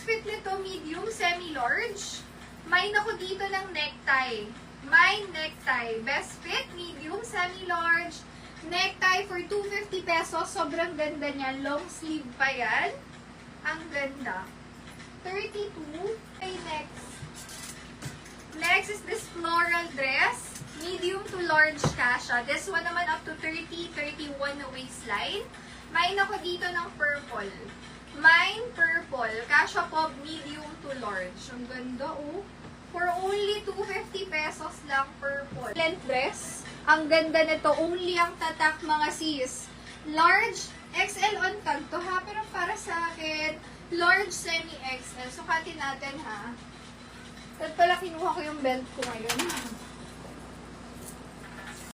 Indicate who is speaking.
Speaker 1: fit nito, medium, semi-large. May ako dito ng necktie. May necktie. Best fit, medium, semi-large. Necktie for 250 pesos. Sobrang ganda niya. Long sleeve pa yan. Ang ganda. 32. Okay, next. Next is this floral dress. Medium to large kasha. This one naman up to 30, 31 na waistline. May ako dito ng purple. Mine purple. Kasha po, medium to large. Ang ganda, oh. For only 250 pesos lang purple. Length dress. Ang ganda nito. Only ang tatak, mga sis. Large, XL on tag to ha. Pero para sa akin, large semi-XL. Sukatin natin ha. At pala kinuha ko yung belt ko ngayon.